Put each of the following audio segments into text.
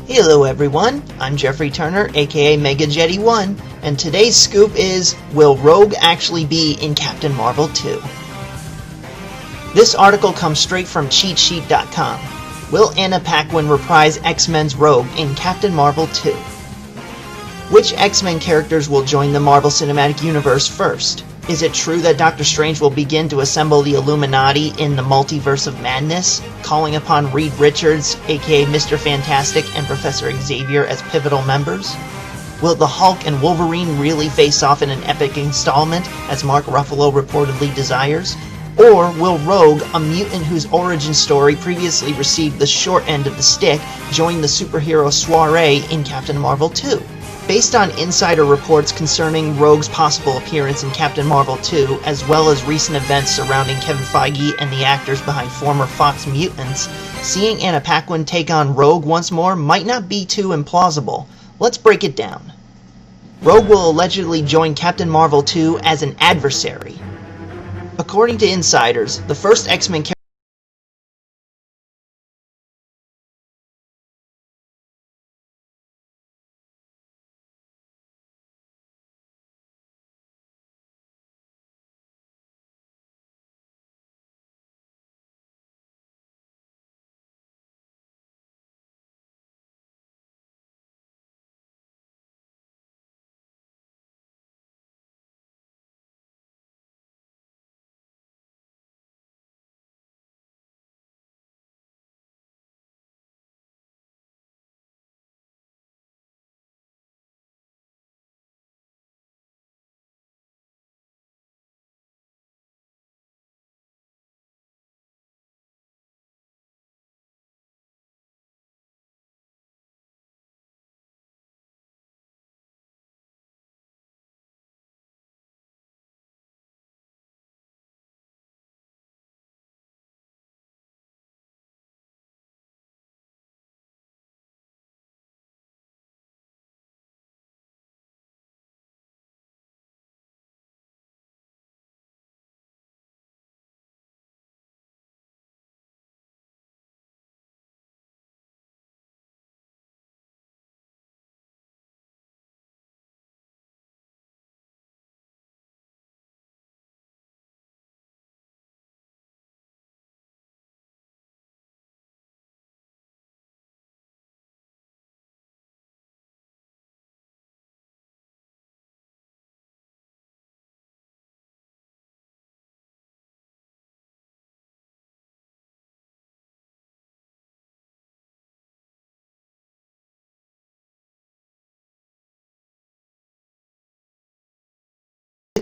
Hello everyone, I'm Jeffrey Turner, aka Mega Jetty 1, and today's scoop is, will Rogue actually be in Captain Marvel 2? This article comes straight from CheatSheet.com. Will Anna Paquin reprise X-Men's Rogue in Captain Marvel 2? Which X-Men characters will join the Marvel Cinematic Universe first? Is it true that Doctor Strange will begin to assemble the Illuminati in the Multiverse of Madness, calling upon Reed Richards, aka Mr. Fantastic, and Professor Xavier as pivotal members? Will the Hulk and Wolverine really face off in an epic installment, as Mark Ruffalo reportedly desires? Or will Rogue, a mutant whose origin story previously received the short end of the stick, join the superhero soiree in Captain Marvel 2? Based on insider reports concerning Rogue's possible appearance in Captain Marvel 2, as well as recent events surrounding Kevin Feige and the actors behind former Fox Mutants, seeing Anna Paquin take on Rogue once more might not be too implausible. Let's break it down. Rogue will allegedly join Captain Marvel 2 as an adversary. According to insiders, the first X-Men character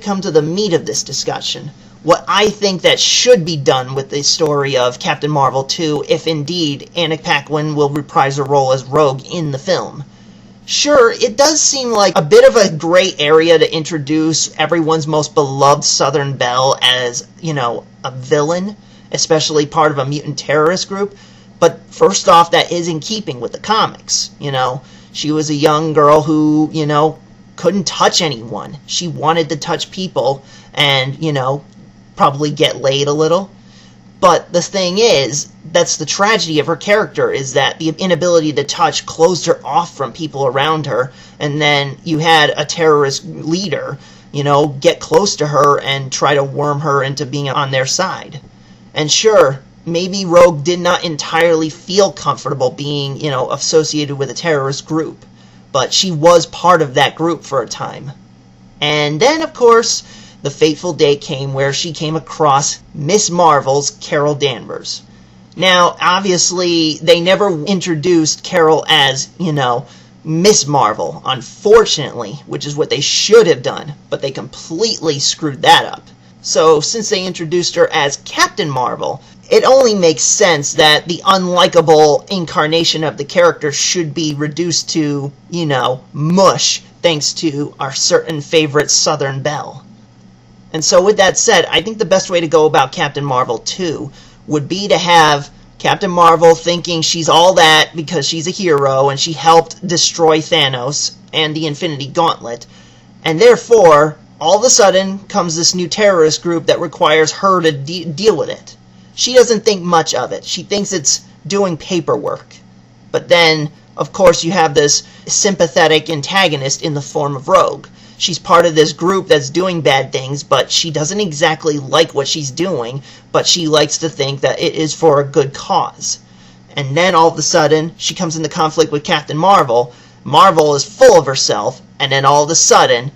come to the meat of this discussion, what I think that should be done with the story of Captain Marvel 2 if indeed Anna Paquin will reprise her role as Rogue in the film. Sure, it does seem like a bit of a gray area to introduce everyone's most beloved Southern Belle as, a villain, especially part of a mutant terrorist group, but first off, that is in keeping with the comics, She was a young girl who, couldn't touch anyone. She wanted to touch people and, probably get laid a little. But the thing is, that's the tragedy of her character, is that the inability to touch closed her off from people around her, and then you had a terrorist leader, get close to her and try to worm her into being on their side. And sure, maybe Rogue did not entirely feel comfortable being, associated with a terrorist group, but she was part of that group for a time. And then, of course, the fateful day came where she came across Miss Marvel's Carol Danvers. Now, obviously, they never introduced Carol as, Miss Marvel, unfortunately, which is what they should have done, but they completely screwed that up. So, since they introduced her as Captain Marvel, it only makes sense that the unlikable incarnation of the character should be reduced to, mush, thanks to our certain favorite Southern Belle. And so with that said, I think the best way to go about Captain Marvel 2 would be to have Captain Marvel thinking she's all that because she's a hero and she helped destroy Thanos and the Infinity Gauntlet, and therefore, all of a sudden comes this new terrorist group that requires her to deal with it. She doesn't think much of it. She thinks it's doing paperwork. But then, Of course, you have this sympathetic antagonist in the form of Rogue. She's part of this group that's doing bad things, but she doesn't exactly like what she's doing, but she likes to think that it is for a good cause. And then all of a sudden, she comes into conflict with Captain Marvel. Marvel is full of herself, and then all of a sudden,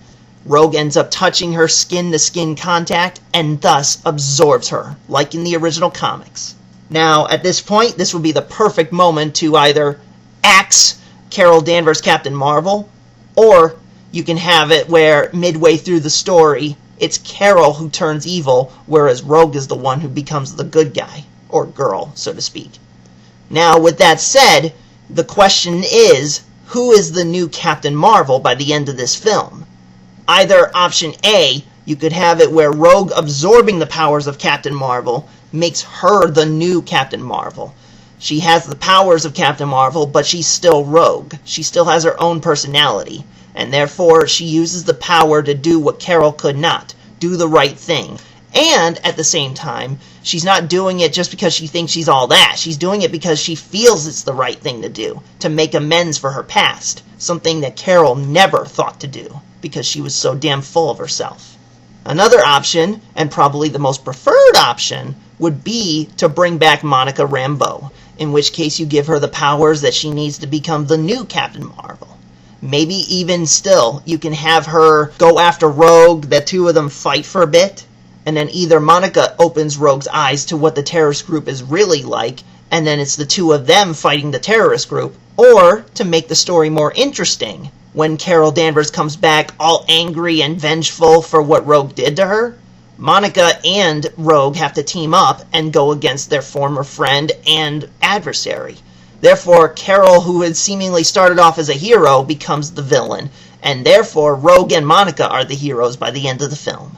Rogue ends up touching her skin-to-skin contact, and thus absorbs her, like in the original comics. Now, at this point, this would be the perfect moment to either axe Carol Danvers Captain Marvel, or you can have it where midway through the story, it's Carol who turns evil, whereas Rogue is the one who becomes the good guy, or girl, so to speak. Now, with that said, the question is, who is the new Captain Marvel by the end of this film? Either option A, you could have it where Rogue absorbing the powers of Captain Marvel makes her the new Captain Marvel. She has the powers of Captain Marvel, but she's still Rogue. She still has her own personality, and therefore she uses the power to do what Carol could not, do the right thing. And, at the same time, she's not doing it just because she thinks she's all that. She's doing it because she feels it's the right thing to do, to make amends for her past, something that Carol never thought to do, because she was so damn full of herself. Another option, and probably the most preferred option, would be to bring back Monica Rambeau, in which case you give her the powers that she needs to become the new Captain Marvel. Maybe even still, you can have her go after Rogue, the two of them fight for a bit, and then either Monica opens Rogue's eyes to what the terrorist group is really like, and then it's the two of them fighting the terrorist group, or, to make the story more interesting, when Carol Danvers comes back all angry and vengeful for what Rogue did to her, Monica and Rogue have to team up and go against their former friend and adversary. Therefore, Carol, who had seemingly started off as a hero, becomes the villain, and therefore Rogue and Monica are the heroes by the end of the film.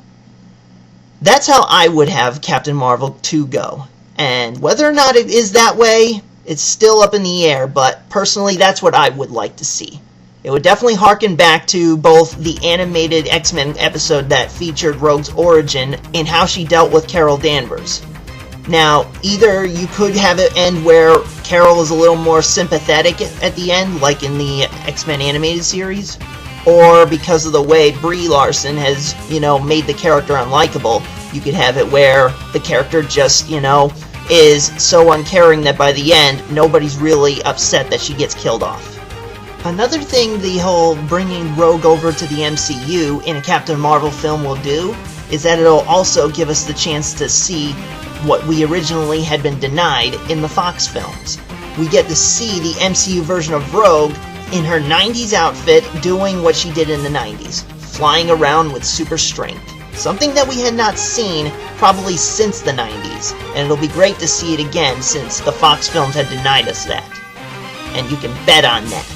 That's how I would have Captain Marvel 2 go. And whether or not it is that way, it's still up in the air, but personally that's what I would like to see. It would definitely harken back to both the animated X-Men episode that featured Rogue's origin and how she dealt with Carol Danvers. Now, either you could have it end where Carol is a little more sympathetic at the end, like in the X-Men animated series, or because of the way Brie Larson has, made the character unlikable, you could have it where the character just, is so uncaring that by the end, nobody's really upset that she gets killed off. Another thing the whole bringing Rogue over to the MCU in a Captain Marvel film will do is that it'll also give us the chance to see what we originally had been denied in the Fox films. We get to see the MCU version of Rogue in her 90s outfit doing what she did in the 90s, flying around with super strength. Something that we had not seen probably since the 90s, and it'll be great to see it again since the Fox films had denied us that. And you can bet on that.